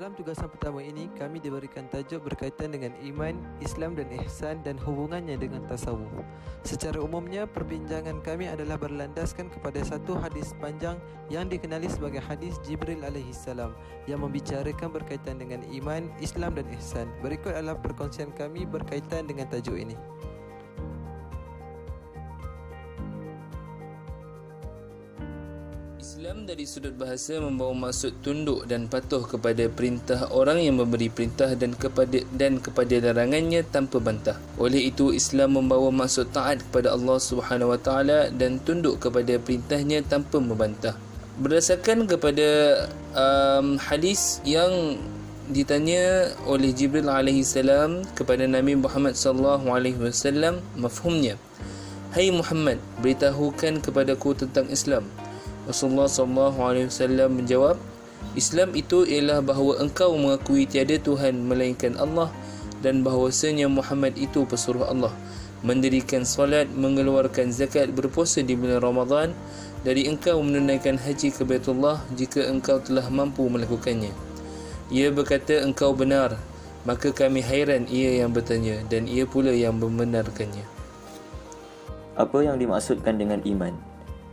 Dalam tugasan pertama ini, kami diberikan tajuk berkaitan dengan iman, Islam dan ihsan dan hubungannya dengan tasawuf. Secara umumnya, perbincangan kami adalah berlandaskan kepada satu hadis panjang yang dikenali sebagai hadis Jibril alaihissalam yang membicarakan berkaitan dengan iman, Islam dan ihsan. Berikut adalah perkongsian kami berkaitan dengan tajuk ini. Islam dari sudut bahasa membawa maksud tunduk dan patuh kepada perintah orang yang memberi perintah dan kepada larangannya tanpa bantah. Oleh itu, Islam membawa maksud taat kepada Allah Subhanahu Wa Taala dan tunduk kepada perintahnya tanpa membantah. Berdasarkan kepada hadis yang ditanya oleh Jibril alaihi salam kepada Nabi Muhammad sallallahu alaihi wasallam, mafhumnya, "Hai Muhammad, beritahukan kepadaku tentang Islam." Rasulullah SAW menjawab, Islam itu ialah bahawa engkau mengakui tiada Tuhan melainkan Allah dan bahawasanya Muhammad itu pesuruh Allah, mendirikan solat, mengeluarkan zakat, berpuasa di bulan Ramadan, dari engkau menunaikan haji ke Baitullah jika engkau telah mampu melakukannya. Ia berkata, engkau benar. Maka kami hairan ia yang bertanya dan ia pula yang membenarkannya. Apa yang dimaksudkan dengan iman?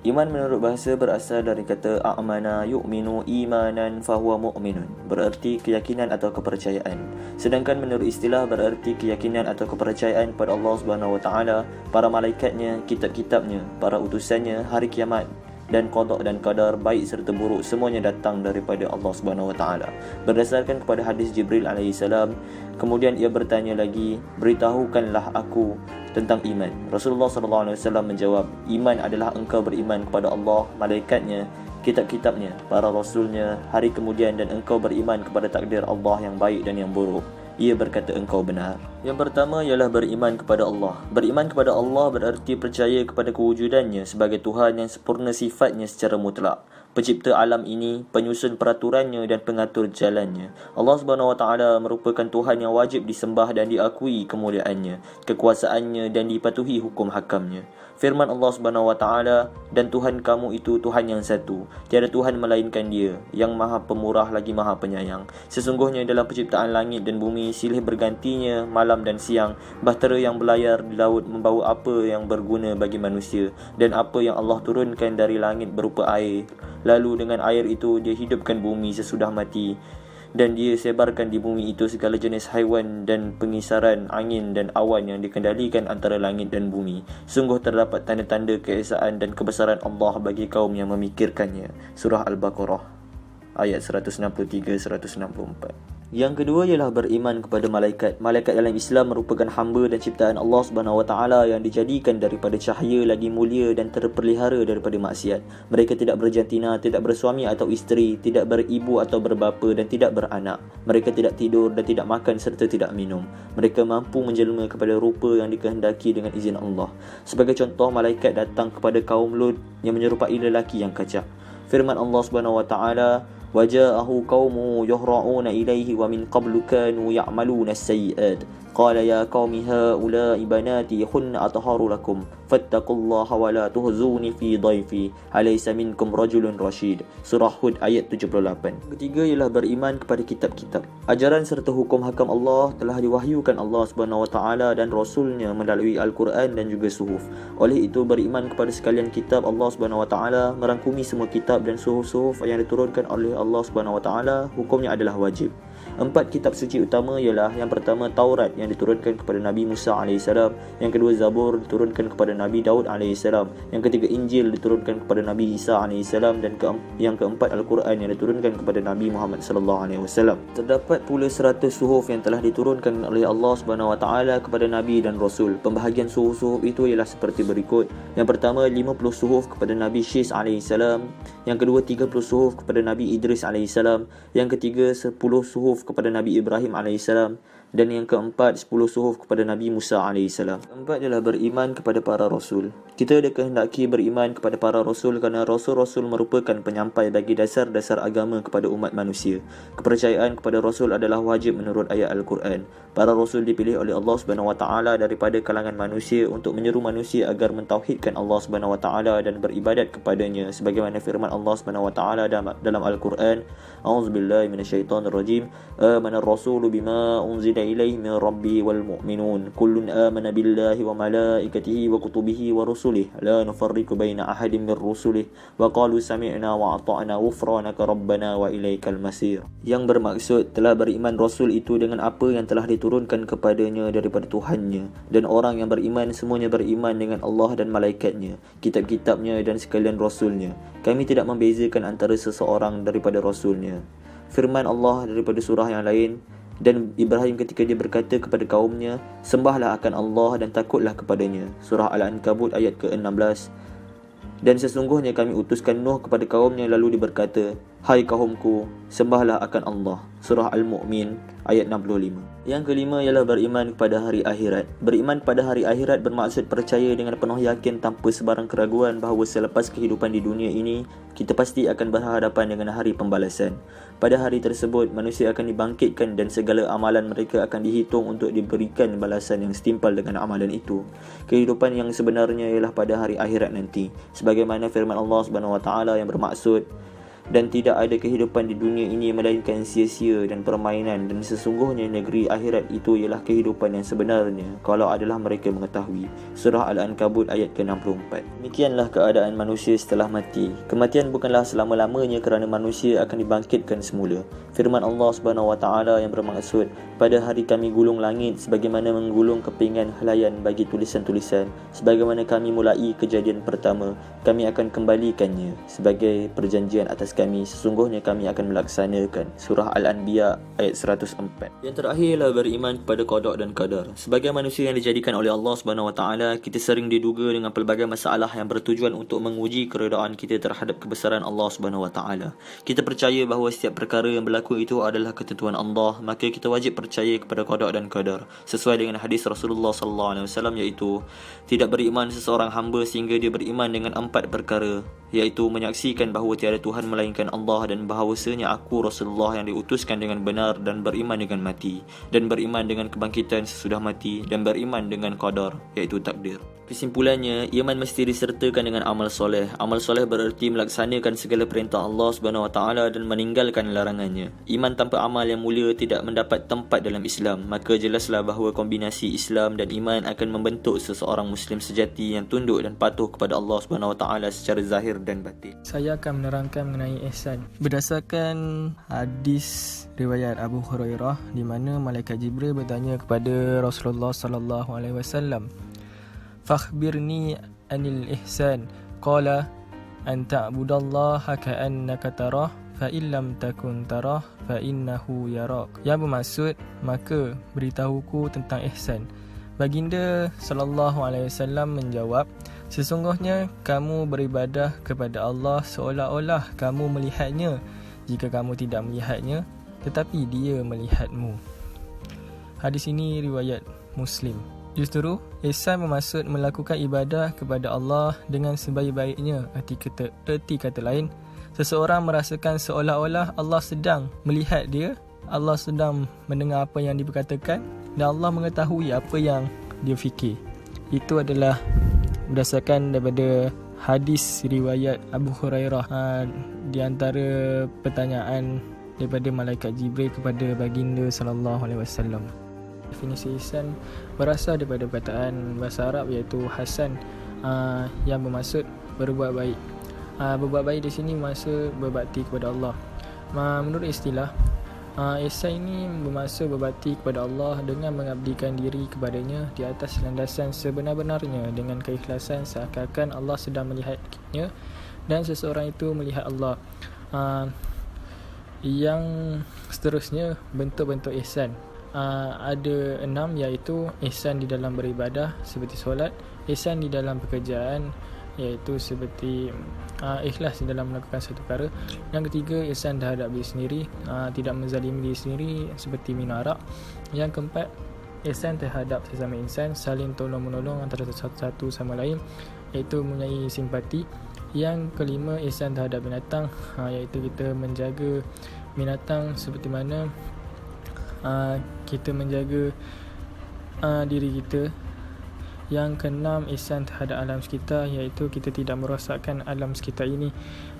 Iman menurut bahasa berasal dari kata a'mana yu'minu imanan fahuwa mu'minun, bererti keyakinan atau kepercayaan. Sedangkan menurut istilah bererti keyakinan atau kepercayaan pada Allah Subhanahu Wa Taala, para malaikatnya, kitab-kitabnya, para utusannya, hari kiamat dan qada dan qadar baik serta buruk semuanya datang daripada Allah Subhanahu Wa Taala. Berdasarkan kepada hadis Jibril alaihi salam, kemudian ia bertanya lagi, beritahukanlah aku tentang iman. Rasulullah SAW menjawab, iman adalah engkau beriman kepada Allah, malaikatnya, kitab-kitabnya, para rasulnya, hari kemudian, dan engkau beriman kepada takdir Allah yang baik dan yang buruk. Ia berkata, engkau benar. Yang pertama ialah beriman kepada Allah. Beriman kepada Allah berarti percaya kepada kewujudannya sebagai Tuhan yang sempurna sifatnya secara mutlak, pencipta alam ini, penyusun peraturannya dan pengatur jalannya. Allah Subhanahu Wa Taala merupakan Tuhan yang wajib disembah dan diakui kemuliaannya, kekuasaannya dan dipatuhi hukum hakamnya. Firman Allah Subhanahu Wa Taala, dan Tuhan kamu itu Tuhan yang satu, tiada Tuhan melainkan Dia, yang Maha Pemurah lagi Maha Penyayang. Sesungguhnya dalam penciptaan langit dan bumi silih bergantinya malam dan siang, bahtera yang berlayar di laut membawa apa yang berguna bagi manusia, dan apa yang Allah turunkan dari langit berupa air. Lalu dengan air itu dia hidupkan bumi sesudah mati, dan dia sebarkan di bumi itu segala jenis haiwan dan pengisaran angin dan awan yang dikendalikan antara langit dan bumi. Sungguh terdapat tanda-tanda keesaan dan kebesaran Allah bagi kaum yang memikirkannya. Surah Al-Baqarah ayat 163-164. Yang kedua ialah beriman kepada malaikat. Malaikat dalam Islam merupakan hamba dan ciptaan Allah Subhanahu Wa Taala yang dijadikan daripada cahaya lagi mulia dan terpelihara daripada maksiat. Mereka tidak berjantina, tidak bersuami atau isteri, tidak beribu atau berbapa dan tidak beranak. Mereka tidak tidur dan tidak makan serta tidak minum. Mereka mampu menjelma kepada rupa yang dikehendaki dengan izin Allah. Sebagai contoh, malaikat datang kepada kaum Lut yang menyerupai lelaki yang kacak. Firman Allah Subhanahu Wa Taala, وَجَاءَهُ قَوْمُهُ يُهْرَعُونَ إِلَيْهِ وَمِنْ قَبْلُ كَانُوا يَعْمَلُونَ السَّيِّئَاتِ قَالَ يَا قَوْمِ هَؤُلَاءِ بَنَاتِي هُنَّ أَطْهَرُ لَكُمْ فَاتَّقُوا اللَّهَ وَلَا تُخْزُونِي فِي ضَيْفِي أَلَيْسَ مِنْكُمْ رَجُلٌ رَشِيدٌ. Surah Hud ayat 78. Ketiga ialah beriman kepada kitab-kitab. Ajaran serta hukum hakam Allah telah diwahyukan Allah Subhanahu Wa Taala dan Rasulnya melalui Al-Quran dan juga suhuf. Oleh itu, beriman kepada sekalian kitab Allah Subhanahu Wa Taala merangkumi semua kitab dan suhuf-suhuf yang diturunkan oleh Allah Subhanahu Wa Taala. Hukumnya adalah wajib. 4 kitab suci utama ialah, yang pertama Taurat yang diturunkan kepada Nabi Musa AS, yang kedua Zabur diturunkan kepada Nabi Daud AS, yang ketiga Injil diturunkan kepada Nabi Isa AS, dan yang keempat Al-Quran yang diturunkan kepada Nabi Muhammad SAW. Terdapat pula 100 suhuf yang telah diturunkan oleh Allah Subhanahu Wa Taala kepada Nabi dan Rasul. Pembahagian suhuf itu ialah seperti berikut. Yang pertama 50 suhuf kepada Nabi Syis AS, yang kedua 30 suhuf kepada Nabi Idris AS, yang ketiga 10 suhuf kepada Nabi Ibrahim AS, Dan yang keempat, 10 suhuf kepada Nabi Musa AS. Keempat adalah beriman kepada para rasul. Kita dikehendaki beriman kepada para rasul kerana rasul-rasul merupakan penyampai bagi dasar-dasar agama kepada umat manusia. Kepercayaan kepada rasul adalah wajib menurut ayat Al-Quran. Para rasul dipilih oleh Allah SWT daripada kalangan manusia untuk menyeru manusia agar mentauhidkan Allah SWT dan beribadat kepadanya, sebagaimana firman Allah SWT dalam Al-Quran. A'udzubillahi minasyaitonirrajim. Amana ar-rasulu bima unzila ilaihi min rabbi wal mu'minun kullun amana billahi wa malaikatihi wa kutubihi wa rusulihi la nufarriqu baina ahadin min rusulihi wa qalu sami'na wa ata'na ghufranaka rabbana wa ilaikal masir. Yang bermaksud telah beriman rasul itu dengan apa yang telah diturunkan kepadanya daripada Tuhannya, dan orang yang beriman semuanya beriman dengan Allah dan malaikatnya, kitab-kitabnya dan sekalian rasulnya. Kami tidak membezakan antara seseorang daripada rasulnya. Firman Allah daripada surah yang lain, dan Ibrahim ketika dia berkata kepada kaumnya, sembahlah akan Allah dan takutlah kepadanya. Surah Al-Ankabut ayat ke-16. Dan sesungguhnya kami utuskan Nuh kepada kaumnya, lalu dia berkata, hai kaumku, sembahlah akan Allah. Surah Al-Mu'min ayat 65. Yang kelima ialah beriman kepada hari akhirat. Beriman kepada hari akhirat bermaksud percaya dengan penuh yakin tanpa sebarang keraguan bahawa selepas kehidupan di dunia ini, kita pasti akan berhadapan dengan hari pembalasan. Pada hari tersebut, manusia akan dibangkitkan dan segala amalan mereka akan dihitung untuk diberikan balasan yang setimpal dengan amalan itu. Kehidupan yang sebenarnya ialah pada hari akhirat nanti, sebagaimana firman Allah SWT yang bermaksud, dan tidak ada kehidupan di dunia ini melainkan sia-sia dan permainan, dan sesungguhnya negeri akhirat itu ialah kehidupan yang sebenarnya kalau adalah mereka mengetahui. Surah Al-Ankabut ayat ke-64. Demikianlah keadaan manusia setelah mati. Kematian bukanlah selama-lamanya kerana manusia akan dibangkitkan semula. Firman Allah SWT yang bermaksud, pada hari kami gulung langit sebagaimana menggulung kepingan helaian bagi tulisan-tulisan. Sebagaimana kami mulai kejadian pertama, kami akan kembalikannya sebagai perjanjian atas kami. Sesungguhnya kami akan melaksanakan. Surah Al-Anbiya ayat 104. Yang terakhirlah beriman kepada qada dan qadar. Sebagai manusia yang dijadikan oleh Allah SWT, kita sering diduga dengan pelbagai masalah yang bertujuan untuk menguji keredaan kita terhadap kebesaran Allah SWT. Kita percaya bahawa setiap perkara yang berlaku itu adalah ketentuan Allah, maka kita wajib percaya kepada qada dan qadar. Sesuai dengan hadis Rasulullah SAW, iaitu tidak beriman seseorang hamba sehingga dia beriman dengan 4 perkara, iaitu menyaksikan bahawa tiada Tuhan melainkan Allah, dan bahawasanya aku Rasulullah yang diutuskan dengan benar, dan beriman dengan mati, dan beriman dengan kebangkitan sesudah mati, dan beriman dengan qadar, iaitu takdir. Kesimpulannya, iman mesti disertakan dengan amal soleh. Amal soleh bererti melaksanakan segala perintah Allah SWT dan meninggalkan larangannya. Iman tanpa amal yang mulia tidak mendapat tempat dalam Islam. Maka jelaslah bahawa kombinasi Islam dan iman akan membentuk seseorang Muslim sejati yang tunduk dan patuh kepada Allah SWT secara zahir dan batin. Saya akan menerangkan mengenai ihsan. Berdasarkan hadis riwayat Abu Hurairah, di mana malaikat Jibril bertanya kepada Rasulullah sallallahu alaihi wasallam, "Fakhbirni anil ihsan." Qala, "An ta'budallaha ka'annaka tarah, fa in lam takun tarah, fa innahu yarak." Yang bermaksud, maka beritahuku tentang ihsan. Baginda sallallahu alaihi wasallam menjawab, sesungguhnya kamu beribadah kepada Allah seolah-olah kamu melihatnya, jika kamu tidak melihatnya, tetapi dia melihatmu. Hadis ini riwayat Muslim. Justru, ihsan bermaksud melakukan ibadah kepada Allah dengan sebaik-baiknya. Erti kata lain, seseorang merasakan seolah-olah Allah sedang melihat dia, Allah sedang mendengar apa yang diperkatakan, dan Allah mengetahui apa yang dia fikir. Itu adalah berdasarkan daripada hadis riwayat Abu Hurairah. Di antara pertanyaan daripada malaikat Jibril kepada baginda sallallahu alaihi wasallam. Definisi ihsan berasal daripada perkataan bahasa Arab iaitu hasan, yang bermaksud berbuat baik. Berbuat baik di sini maksud berbakti kepada Allah. Menurut istilah, ihsan ini bermaksud berbakti kepada Allah dengan mengabdikan diri kepadanya di atas landasan sebenar-benarnya dengan keikhlasan seakan-akan Allah sedang melihatnya dan seseorang itu melihat Allah. Yang seterusnya, bentuk-bentuk ihsan. Ada 6, iaitu ihsan di dalam beribadah seperti solat, ihsan di dalam pekerjaan, iaitu seperti ikhlas di dalam melakukan satu perkara. Yang ketiga, ihsan terhadap diri sendiri, tidak menzalimi diri sendiri seperti minum arak. Yang keempat, ihsan terhadap sesama insan, saling tolong-menolong antara satu sama lain, iaitu mempunyai simpati. Yang kelima, ihsan terhadap binatang, iaitu kita menjaga binatang seperti mana kita menjaga diri kita. Yang keenam, ihsan terhadap alam sekitar, iaitu kita tidak merosakkan alam sekitar ini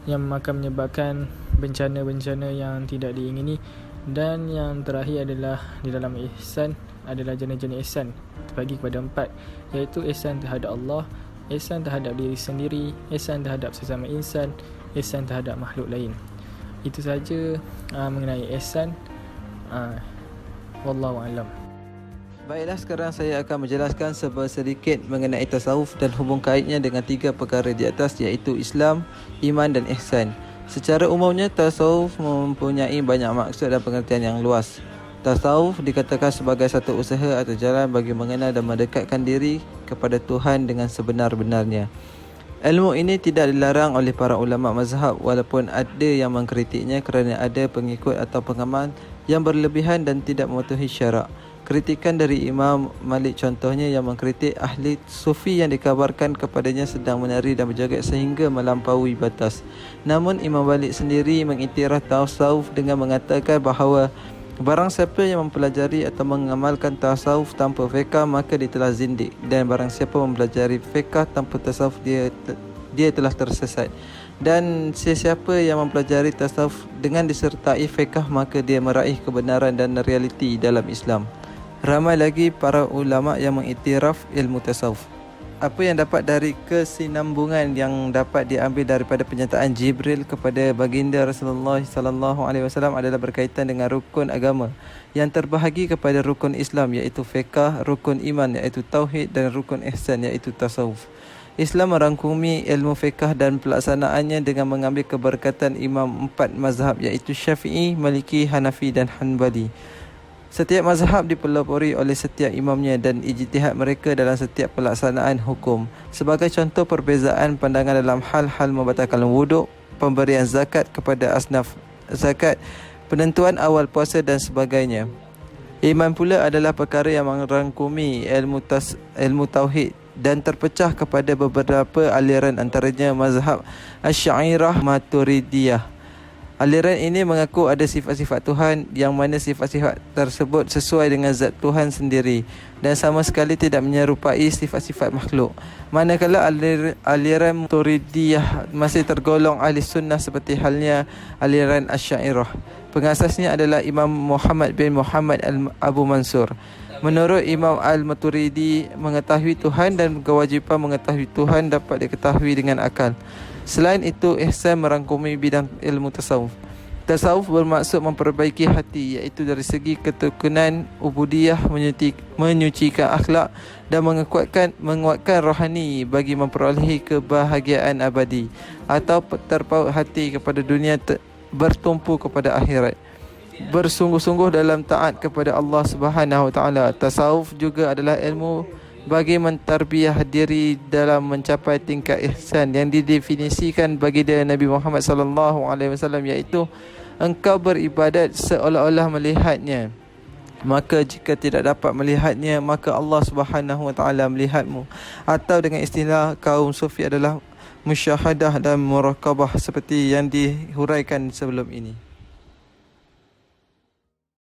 yang akan menyebabkan bencana-bencana yang tidak diingini. Dan yang terakhir adalah di dalam ihsan adalah jenis-jenis ihsan terbagi kepada 4, iaitu ihsan terhadap Allah, ihsan terhadap diri sendiri, ihsan terhadap sesama insan, ihsan terhadap makhluk lain. Itu saja mengenai ihsan. Wallahu a'lam. Baiklah, sekarang saya akan menjelaskan sedikit mengenai tasawuf dan hubung kaitnya dengan 3 perkara di atas, iaitu Islam, iman dan ihsan. Secara umumnya, tasawuf mempunyai banyak maksud dan pengertian yang luas. Tasawuf dikatakan sebagai satu usaha atau jalan bagi mengenal dan mendekatkan diri kepada Tuhan dengan sebenar-benarnya. Ilmu ini tidak dilarang oleh para ulama mazhab, walaupun ada yang mengkritiknya kerana ada pengikut atau pengamal yang berlebihan dan tidak mematuhi syarak. Kritikan dari Imam Malik contohnya yang mengkritik ahli sufi yang dikabarkan kepadanya sedang menari dan berjoget sehingga melampaui batas. Namun Imam Malik sendiri mengiktiraf tasawuf dengan mengatakan bahawa barang siapa yang mempelajari atau mengamalkan tasawuf tanpa fiqh, maka dia telah zindik, dan barang siapa mempelajari fiqh tanpa tasawuf, dia telah tersesat. Dan sesiapa yang mempelajari tasawuf dengan disertai fiqh, maka dia meraih kebenaran dan realiti dalam Islam. Ramai lagi para ulama yang mengiktiraf ilmu tasawuf. Apa yang dapat dari kesinambungan yang dapat diambil daripada penyataan Jibril kepada baginda Rasulullah sallallahu alaihi wasallam adalah berkaitan dengan rukun agama yang terbahagi kepada rukun Islam, iaitu fiqh, rukun iman iaitu tauhid, dan rukun ihsan iaitu tasawuf. Islam merangkumi ilmu fiqh dan pelaksanaannya dengan mengambil keberkatan imam 4 mazhab, iaitu Syafi'i, Maliki, Hanafi dan Hanbali. Setiap mazhab dipelopori oleh setiap imamnya dan ijtihad mereka dalam setiap pelaksanaan hukum. Sebagai contoh perbezaan pandangan dalam hal-hal membatalkan wuduk, pemberian zakat kepada asnaf zakat, penentuan awal puasa dan sebagainya. Iman pula adalah perkara yang merangkumi ilmu tauhid dan terpecah kepada beberapa aliran, antaranya mazhab Asy'ariyah, Maturidiyah. Aliran ini mengaku ada sifat-sifat Tuhan yang mana sifat-sifat tersebut sesuai dengan zat Tuhan sendiri dan sama sekali tidak menyerupai sifat-sifat makhluk. Manakala aliran Maturidiyah masih tergolong ahli sunnah seperti halnya aliran Asy'ariyah. Pengasasnya adalah Imam Muhammad bin Muhammad Abu Mansur. Menurut Imam Al-Maturidi, mengetahui Tuhan dan kewajipan mengetahui Tuhan dapat diketahui dengan akal. Selain itu, ihsan merangkumi bidang ilmu tasawuf. Tasawuf bermaksud memperbaiki hati, iaitu dari segi ketukunan, ubudiyah, menyucikan akhlak dan menguatkan rohani bagi memperolehi kebahagiaan abadi atau terpaut hati kepada dunia, bertumpu kepada akhirat. Bersungguh-sungguh dalam taat kepada Allah Subhanahu Wa Taala. Tasawuf juga adalah ilmu bagi mentarbiah diri dalam mencapai tingkat ihsan yang didefinisikan bagi Nabi Muhammad sallallahu alaihi wasallam, iaitu engkau beribadat seolah-olah melihatnya. Maka jika tidak dapat melihatnya, maka Allah Subhanahu Wa Taala melihatmu. Atau dengan istilah kaum sufi adalah musyahadah dan muraqabah seperti yang dihuraikan sebelum ini.